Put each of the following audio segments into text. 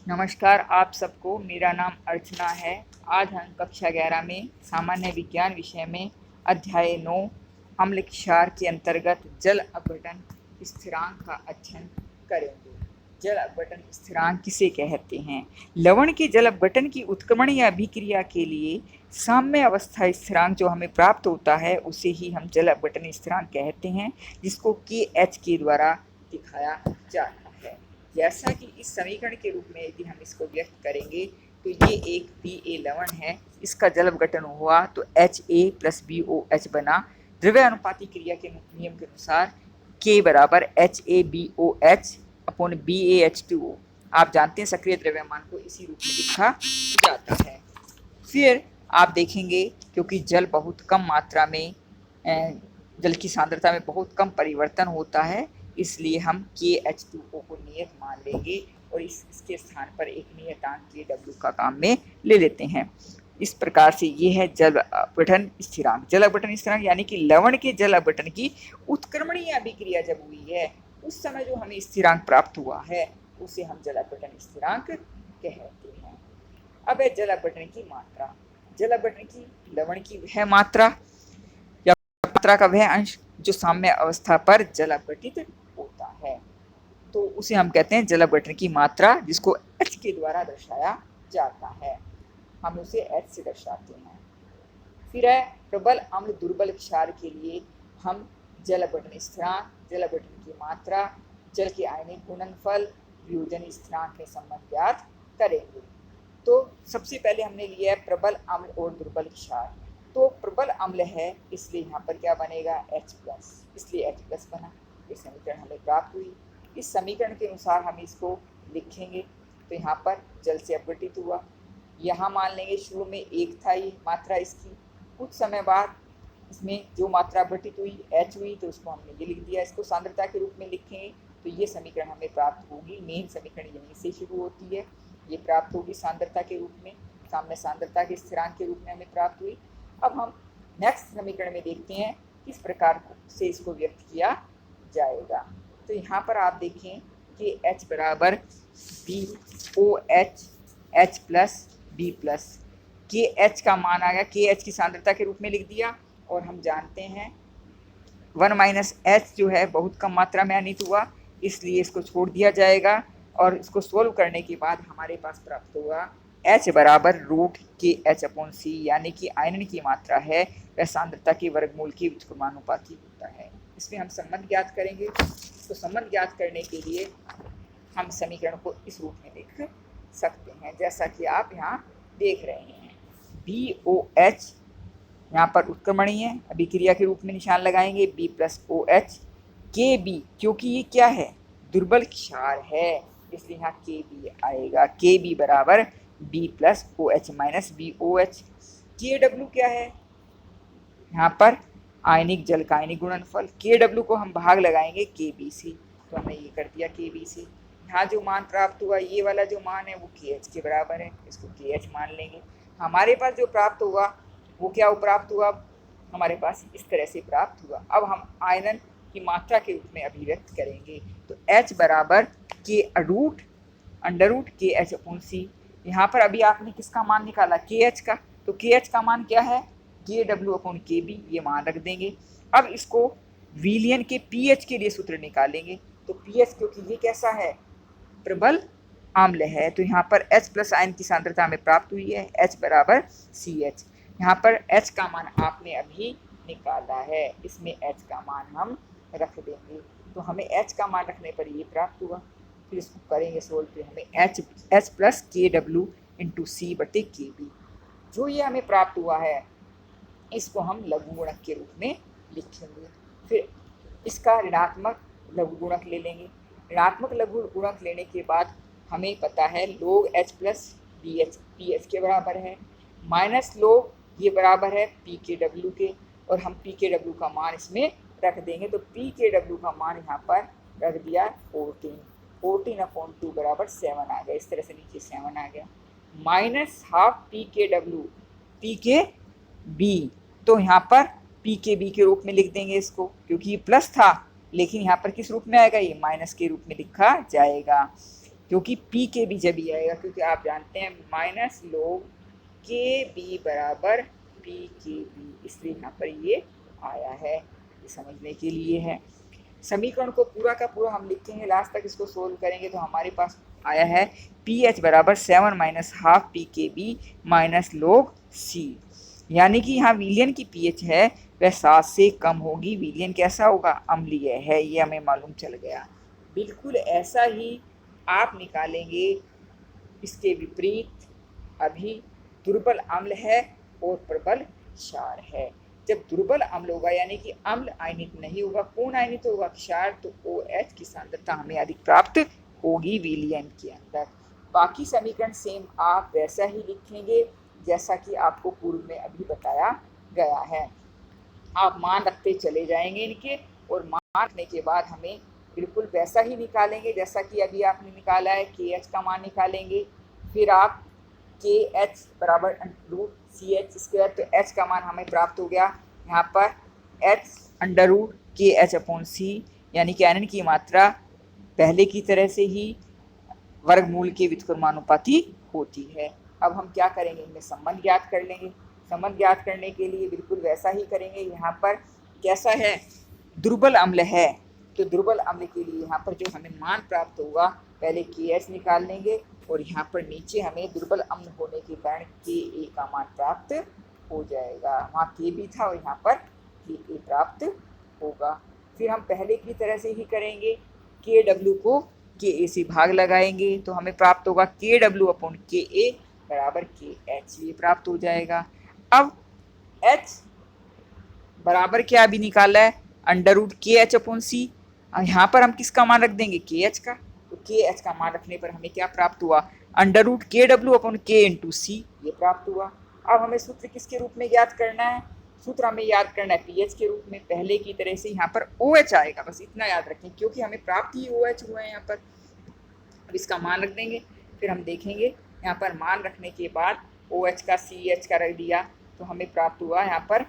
नमस्कार आप सबको। मेरा नाम अर्चना है। आज हम कक्षा 11 में सामान्य विज्ञान विषय में अध्याय 9 अम्ल क्षार के अंतर्गत जल अपघटन स्थिरांक का अध्ययन करेंगे। जल अपघटन स्थिरांक किसे कहते हैं? लवण के जल अपघटन की उत्क्रमण या अभिक्रिया के लिए साम्य अवस्था स्थिरांक जो हमें प्राप्त होता है उसे ही हम जल अपघटन स्थिरांक कहते हैं, जिसको KH के द्वारा दिखाया जाता है। जैसा कि इस समीकरण के रूप में यदि हम इसको व्यक्त करेंगे तो ये एक Pa लवण है, इसका जल अपघटन हुआ तो Ha प्लस BOH बना। द्रव्य अनुपाती क्रिया के नियम के अनुसार K बराबर HaBOH अपॉन BaH2O। आप जानते हैं सक्रिय द्रव्यमान को इसी रूप में लिखा जाता है। फिर आप देखेंगे क्योंकि जल बहुत कम मात्रा में जल की सांद्रता में बहुत कम परिवर्तन होता है, इसलिए हम KH2O को नियत मान लेंगे और इसके स्थान पर एक नियतांक Kw का काम में ले लेते हैं। इस प्रकार से ये है जल अपघटन स्थिरांक। जल अपघटन स्थिरांक यानी कि लवण के जल अपघटन की उत्क्रमणीय अभिक्रिया जब हुई है उस समय जो हमें स्थिरांक प्राप्त हुआ है उसे हम जल अपघटन स्थिरांक कहते हैं। अब है जल अपघटन की मात्रा। जल अपघटन की लवण की वह मात्रा या मात्रा का वह अंश जो साम्य अवस्था पर जल अपघटित होता है, तो उसे हम कहते हैं जल अपघटन की मात्रा, जिसको H के द्वारा दर्शाया जाता है। हम उसे H से दर्शाते हैं। फिर है प्रबल अम्ल दुर्बल क्षार के लिए हम जल अपघटन स्थिरांक, जल अपघटन की मात्रा, जल के आयनिक गुणनफल, वियोजन स्थिरांक के संबंध ज्ञात करेंगे। तो सबसे पहले हमने लिया है प्रबल अम्ल और दुर्बल क्षार। तो प्रबल अम्ल है इसलिए यहाँ पर क्या बनेगा H+, इसलिए H+ बना। ये समीकरण हमें प्राप्त हुई। इस समीकरण के अनुसार हम इसको लिखेंगे तो यहाँ पर जल से अपघटित हुआ। यहाँ मान लेंगे शुरू में 1 था ये मात्रा इसकी, कुछ समय बाद इसमें जो मात्रा अपघटित हुई H हुई तो उसको हमने ये लिख दिया। इसको सांद्रता के रूप में लिखेंगे तो ये समीकरण हमें प्राप्त होगी। मेन समीकरण यहीं से शुरू होती है, ये प्राप्त होगी सांद्रता के रूप में, सामने सांद्रता के स्थिरांक के रूप में हमें प्राप्त हुई। अब हम नेक्स्ट समीकरण में देखते हैं किस प्रकार से इसको व्यक्त किया जाएगा। तो यहाँ पर आप देखें कि H बराबर BOH H+B+, KH का मान आ गया, KH की सांद्रता के रूप में लिख दिया। और हम जानते हैं 1 - H जो है बहुत कम मात्रा में आनित हुआ, इसलिए इसको छोड़ दिया जाएगा और इसको सोल्व करने के बाद हमारे पास प्राप्त होगा H बराबर √KH/C, यानी कि आयनन की मात्रा है वह सांद्रता के वर्गमूल के व्युत्क्रमानुपाती होता है। इसमें हम संबंध ज्ञात करेंगे। तो संबंध ज्ञात करने के लिए हम समीकरण को इस रूप में लिख सकते हैं जैसा कि आप यहाँ देख रहे हैं। BOH यहाँ पर उत्क्रमणीय अभिक्रिया के रूप में निशान लगाएंगे B+OH। KB क्योंकि ये क्या है दुर्बल क्षार है इसलिए यहाँ KB आएगा। KB बराबर B+OH - BOH। KW क्या है यहाँ पर आयनिक जल का आयनिक गुणनफल। KW को हम भाग लगाएंगे KB से, तो हमने ये कर दिया KB से। यहाँ जो मान प्राप्त हुआ ये वाला जो मान है वो KH के बराबर है, इसको KH मान लेंगे। हमारे पास जो प्राप्त होगा वो क्या प्राप्त हुआ, हमारे पास इस तरह से प्राप्त हुआ। अब हम आयनन की मात्रा के रूप में अभिव्यक्त करेंगे तो H बराबर √KH/C। यहाँ पर अभी आपने किसका मान निकाला KH का, तो KH का मान क्या है KW/KB, ये मान रख देंगे। अब इसको विलयन के pH के लिए सूत्र निकालेंगे तो pH क्योंकि ये कैसा है प्रबल अम्ल है तो यहाँ पर H+ आयन की सांद्रता हमें प्राप्त हुई है H बराबर CH। यहाँ पर H का मान आपने अभी निकाला है, इसमें H का मान हम रख देंगे तो हमें H का मान रखने पर ये प्राप्त हुआ। फिर इसको करेंगे सोल्व तो हमें H+ KW/C/KB जो ये हमें प्राप्त हुआ है इसको हम लघु गुणक के रूप में लिखेंगे। फिर इसका ऋणात्मक लघु गुणक ले लेंगे। ऋणात्मक लघु गुणक लेने के बाद हमें पता है log H+BH pH के बराबर है, माइनस log ये बराबर है PKW के, और हम PKW का मान इसमें रख देंगे तो PKW का मान यहाँ पर रख दिया 14/2 बराबर 7 आ गया। इस तरह से नीचे 7 आ गया। -12 PKW PKB, तो यहाँ पर PKB के रूप में लिख देंगे इसको, क्योंकि ये प्लस था लेकिन यहाँ पर किस रूप में आएगा ये माइनस के रूप में लिखा जाएगा। क्योंकि पी के बी जब ही आएगा, क्योंकि आप जानते हैं माइनस लोग के बी बराबर पी के बी, इसलिए यहाँ पर ये आया है, ये समझने के लिए है। समीकरण को पूरा का पूरा हम लिखेंगे, लास्ट तक इसको सोल्व करेंगे तो हमारे पास आया है पी एच बराबर 7 माइनस हाफ पी के बी माइनस लोग सी, यानी कि यहाँ विलियन की पीएच है वह 7 से कम होगी। विलियन कैसा होगा? अम्लीय है, ये हमें मालूम चल गया। बिल्कुल ऐसा ही आप निकालेंगे इसके विपरीत, अभी दुर्बल अम्ल है और प्रबल क्षार है। जब दुर्बल अम्ल होगा यानी कि अम्ल आयनित नहीं होगा, कौन आयनित होगा? क्षार, तो OH की सांद्रता हमें अधिक प्राप्त होगी विलियन के अंदर। बाकी समीकरण सेम आप वैसा ही लिखेंगे जैसा कि आपको पूर्व में अभी बताया गया है। आप मान रखते चले जाएंगे इनके, और मान रखने के बाद हमें बिल्कुल वैसा ही निकालेंगे जैसा कि अभी आपने निकाला है। KH का मान निकालेंगे, फिर आप KH बराबर रूट CH स्क्वायर, तो H का मान हमें प्राप्त हो गया यहाँ पर H under root KH upon C, यानी कि आयरन की मात्रा पहले की तरह से ही वर्गमूल के व्युत्क्रमानुपाती होती है। अब हम क्या करेंगे, इनमें संबंध ज्ञात कर लेंगे। संबंध ज्ञात करने के लिए बिल्कुल वैसा ही करेंगे। यहाँ पर कैसा है? दुर्बल अम्ल है, तो दुर्बल अम्ल के लिए यहाँ पर जो हमें मान प्राप्त होगा, पहले KH निकाल लेंगे और यहाँ पर नीचे हमें दुर्बल अम्ल होने के कारण Ka का मान प्राप्त हो जाएगा। वहाँ Kb था और यहाँ पर Ka प्राप्त होगा। फिर हम पहले की तरह से ही करेंगे, Kw को Ka से भाग लगाएंगे तो हमें प्राप्त होगा Kw अपॉन Ka बराबर KH, ये प्राप्त हो जाएगा। अब H बराबर क्या अभी निकाला है? Under root KH upon C। यहाँ पर हम किसका मान रख देंगे? KH का, तो KH का मान रखने पर हमें क्या प्राप्त हुआ? Under root KW upon K into C, ये प्राप्त हुआ। अब हमें सूत्र किसके रूप में याद करना है? सूत्र हमें याद करना है पीएच के रूप में। पहले की तरह से यहाँ पर OH आएगा, बस इतना याद रखें, क्योंकि हमें प्राप्त ही OH हुआ है यहाँ पर। अब इसका मान रख देंगे, फिर हम देखेंगे यहाँ पर मान रखने के बाद OH का CH का रख दिया तो हमें प्राप्त हुआ यहाँ पर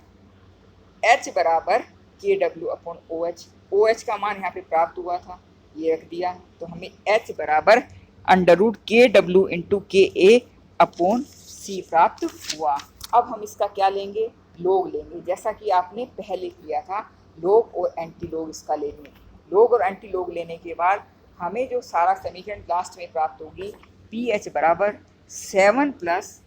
H बराबर KW अपॉन OH। OH का मान यहाँ पे प्राप्त हुआ था, ये रख दिया, तो हमें H बराबर under root KW into KA upon C प्राप्त हुआ। अब हम इसका क्या लेंगे? लोग लेंगे, जैसा कि आपने पहले किया था। लोग और एंटी लोग इसका लेंगे। लोग और एंटी लोग लेने के बाद हमें जो सारा समीकरण लास्ट में प्राप्त होगी, PH बराबर 7 plus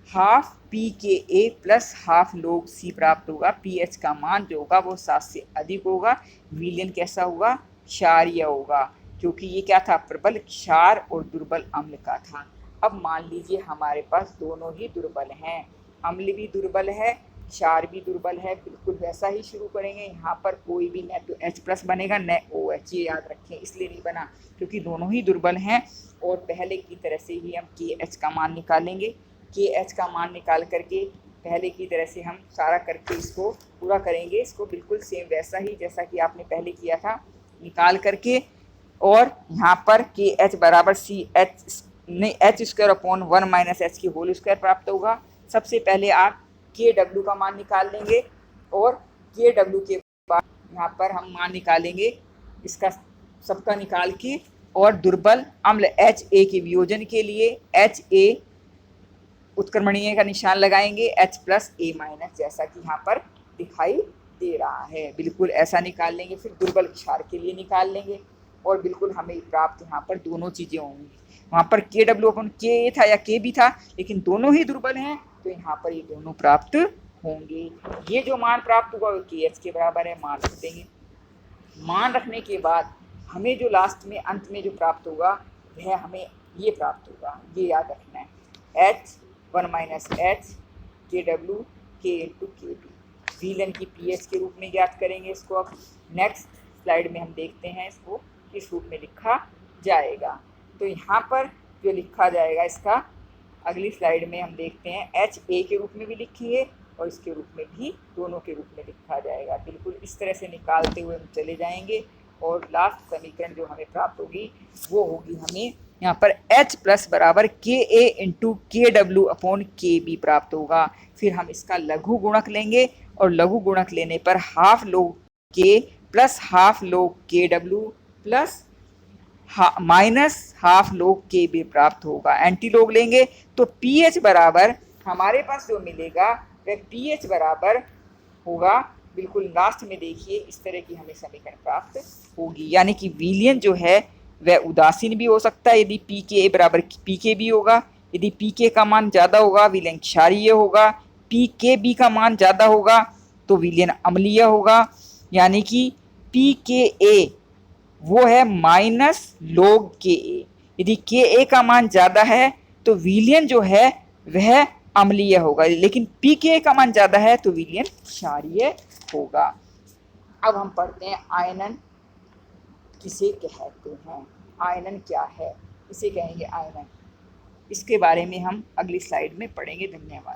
half PKA plus half लोग C प्राप्त होगा। PH का मान जो होगा वो 7 से अधिक होगा। विलियन कैसा होगा? क्षारीय होगा, क्योंकि ये क्या था? प्रबल क्षार और दुर्बल अम्ल का था। अब मान लीजिए हमारे पास दोनों ही दुर्बल हैं, अम्ल भी दुर्बल है, क्षार भी दुर्बल है। बिल्कुल वैसा ही शुरू करेंगे। यहाँ पर कोई भी न तो H प्लस बनेगा न OH, ये याद रखें, इसलिए नहीं बना क्योंकि दोनों ही दुर्बल हैं। और पहले की तरह से ही हम KH का मान निकालेंगे। KH का मान निकाल करके पहले की तरह से हम सारा करके इसको पूरा करेंगे। इसको बिल्कुल सेम वैसा ही जैसा कि आपने पहले किया था निकाल करके, और यहाँ पर KH बराबर H square upon 1 minus H की होल स्क्वायर प्राप्त होगा। सबसे पहले आप KW का मान निकाल लेंगे और KW के बाद यहाँ पर हम मान निकालेंगे इसका सबका निकाल के, और दुर्बल अम्ल HA के वियोजन के लिए HA उत्क्रमणीय का निशान लगाएंगे, H प्लस A माइनस, जैसा कि यहाँ पर दिखाई दे रहा है। बिल्कुल ऐसा निकाल लेंगे। फिर दुर्बल क्षार के लिए निकाल लेंगे और बिल्कुल हमें प्राप्त यहाँ पर दोनों चीज़ें होंगी। वहाँ पर KW अपन KA था या KB था, लेकिन दोनों ही दुर्बल हैं तो यहाँ पर ये दोनों प्राप्त होंगे। ये जो मान प्राप्त हुआ वो KH के बराबर है, मान रख देंगे। मान रखने के बाद हमें जो लास्ट में अंत में जो प्राप्त होगा वह हमें ये प्राप्त होगा, ये याद रखना है। H1 minus H KW K into KB। Villain की पीएच के रूप में ज्ञात करेंगे इसको। अब नेक्स्ट स्लाइड में हम देखते हैं इसको किस रूप में लिखा जाएगा। तो यहाँ पर जो लिखा जाएगा इसका अगली स्लाइड में हम देखते हैं HA के रूप में भी लिखिए और इसके रूप में भी, दोनों के रूप में लिखा जाएगा। बिल्कुल इस तरह से निकालते हुए हम चले जाएंगे और लास्ट समीकरण जो हमें प्राप्त होगी वो होगी हमें यहाँ पर H प्लस बराबर KA into KW upon KB प्राप्त होगा। फिर हम इसका लघु गुणक लेंगे और लघु गुणक लेने पर हाफ लोग K प्लस हाफ लोग KW plus minus half log Kb प्राप्त होगा। एंटी log लेंगे तो pH बराबर हमारे पास जो मिलेगा वह pH बराबर होगा, बिल्कुल लास्ट में देखिए इस तरह की हमें समीकरण प्राप्त होगी। यानी कि विलयन जो है वह उदासीन भी हो सकता है यदि pKa बराबर pKb होगा। यदि pK का मान ज़्यादा होगा विलयन क्षारीय होगा, pKb का मान ज़्यादा होगा तो विलयन अम्लीय होगा। यानी कि pKa वो है माइनस log Ka। यदि Ka का मान ज़्यादा है तो विलयन जो है वह अम्लीय होगा, लेकिन pKa का मान ज़्यादा है तो विलयन क्षारीय होगा। अब हम पढ़ते हैं आयनन किसे कहते हैं। आयनन क्या है, इसे कहेंगे आयनन। इसके बारे में हम अगली स्लाइड में पढ़ेंगे। धन्यवाद।